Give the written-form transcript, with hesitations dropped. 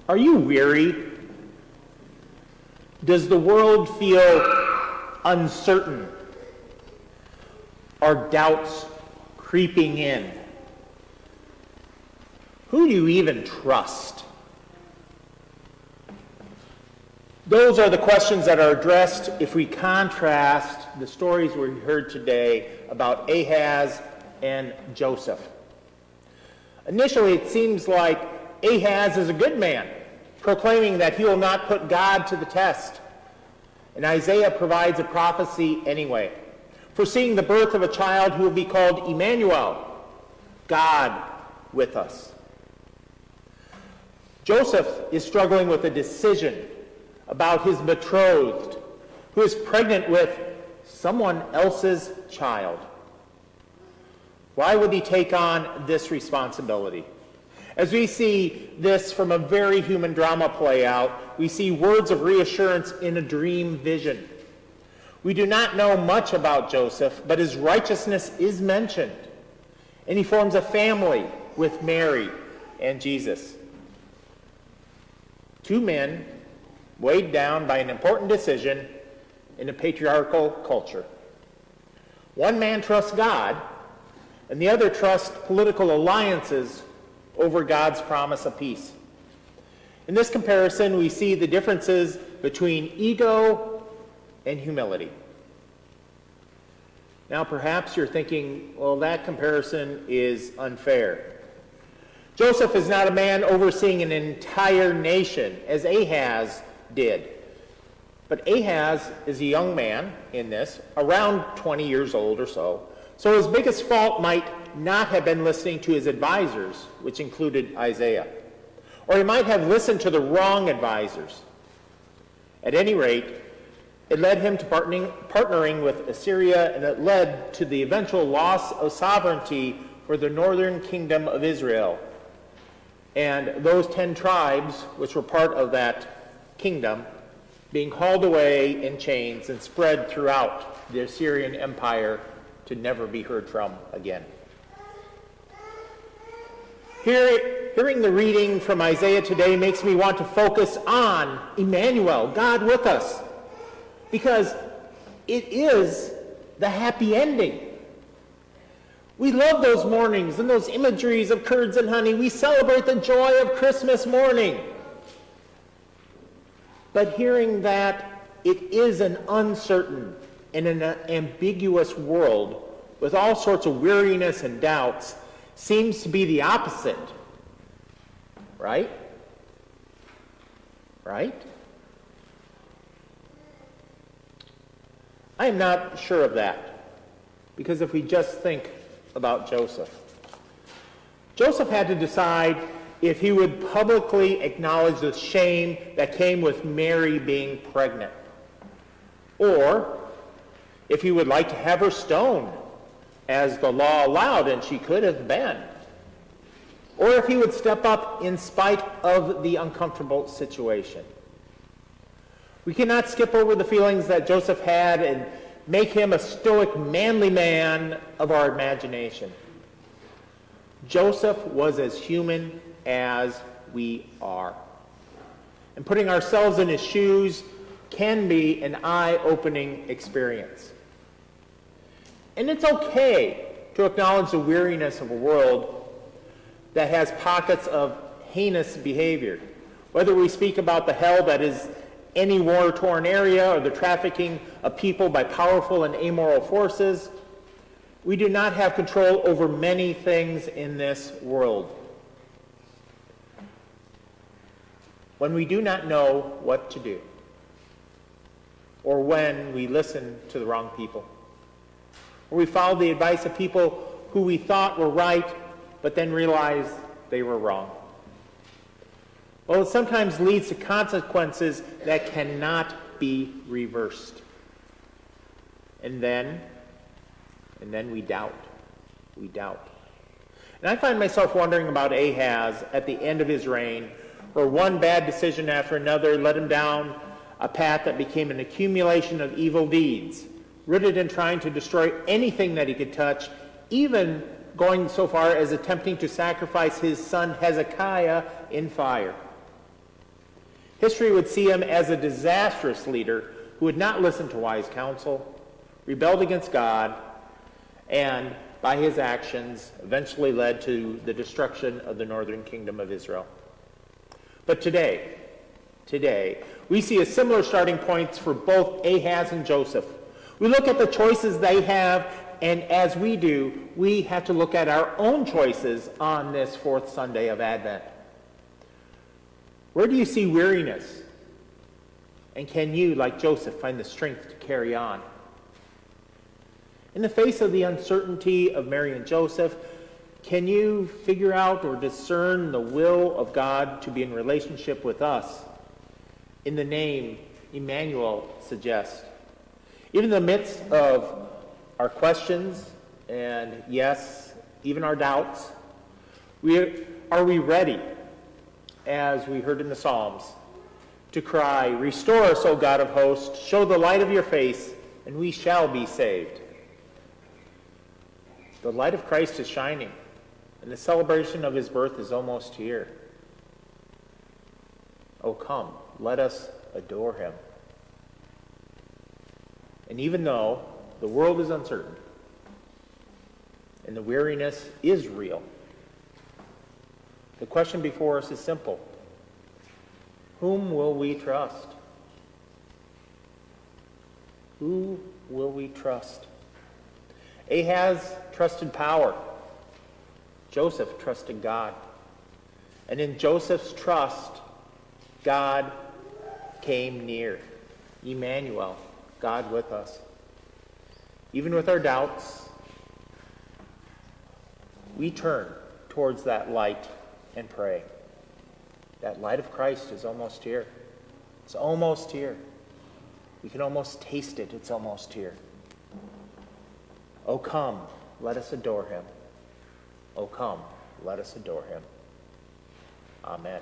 Are you weary? Does the world feel uncertain? Are doubts creeping in? Who do you even trust? Those are the questions that are addressed if we contrast the stories we heard today about Ahaz and Joseph. Initially, it seems like Ahaz is a good man, proclaiming that he will not put God to the test. And Isaiah provides a prophecy anyway, foreseeing the birth of a child who will be called Emmanuel, God with us. Joseph is struggling with a decision about his betrothed, who is pregnant with someone else's child. Why would he take on this responsibility? As we see this from a very human drama play out, we see words of reassurance in a dream vision. We do not know much about Joseph, but his righteousness is mentioned, and he forms a family with Mary and Jesus. Two men weighed down by an important decision in a patriarchal culture. One man trusts God, and the other trusts political alliances over God's promise of peace. In this comparison, we see the differences between ego and humility. Now, perhaps you're thinking, well, that comparison is unfair. Joseph is not a man overseeing an entire nation, as Ahaz did. But Ahaz is a young man in this, around 20 years old or so. So his biggest fault might not have been listening to his advisors, which included Isaiah. Or he might have listened to the wrong advisors. At any rate, it led him to partnering with Assyria, and it led to the eventual loss of sovereignty for the northern kingdom of Israel. And those 10 tribes, which were part of that kingdom, being hauled away in chains and spread throughout the Assyrian Empire to never be heard from again. Hearing the reading from Isaiah today makes me want to focus on Emmanuel, God with us, because it is the happy ending. We love those mornings and those imageries of curds and honey. We celebrate the joy of Christmas morning. But hearing that it is an uncertain and an ambiguous world with all sorts of weariness and doubts seems to be the opposite. Right? Right? I am not sure of that, because if we just think about Joseph. Joseph had to decide if he would publicly acknowledge the shame that came with Mary being pregnant, or if he would like to have her stoned, as the law allowed, and she could have been, or if he would step up in spite of the uncomfortable situation. We cannot skip over the feelings that Joseph had and make him a stoic, manly man of our imagination. Joseph was as human as we are. And putting ourselves in his shoes can be an eye-opening experience. And it's okay to acknowledge the weariness of a world that has pockets of heinous behavior. Whether we speak about the hell that is any war-torn area or the trafficking of people by powerful and amoral forces, we do not have control over many things in this world. When we do not know what to do, or when we listen to the wrong people, or we follow the advice of people who we thought were right, but then realized they were wrong. Well, it sometimes leads to consequences that cannot be reversed. And then we doubt. We doubt. And I find myself wondering about Ahaz at the end of his reign, where one bad decision after another led him down a path that became an accumulation of evil deeds, rooted in trying to destroy anything that he could touch, even going so far as attempting to sacrifice his son Hezekiah in fire. History would see him as a disastrous leader who would not listen to wise counsel, rebelled against God, and by his actions eventually led to the destruction of the northern kingdom of Israel. But today, we see a similar starting points for both Ahaz and Joseph. We look at the choices they have, and as we do, we have to look at our own choices on this fourth Sunday of Advent. Where do you see weariness? And can you, like Joseph, find the strength to carry on? In the face of the uncertainty of Mary and Joseph, can you figure out or discern the will of God to be in relationship with us in the name Emmanuel suggests? Even in the midst of our questions and, yes, even our doubts, are we ready, as we heard in the Psalms, to cry, "Restore us, O God of hosts, show the light of your face, and we shall be saved." The light of Christ is shining, and the celebration of his birth is almost here. Oh, come, let us adore him. And even though the world is uncertain, and the weariness is real, the question before us is simple. Whom will we trust? Who will we trust? Ahaz trusted power. Joseph trusted God. And in Joseph's trust, God came near. Emmanuel, God with us. Even with our doubts, we turn towards that light and pray. That light of Christ is almost here. It's almost here. We can almost taste it. It's almost here. Oh, come, let us adore him. Oh, come, let us adore him. Amen.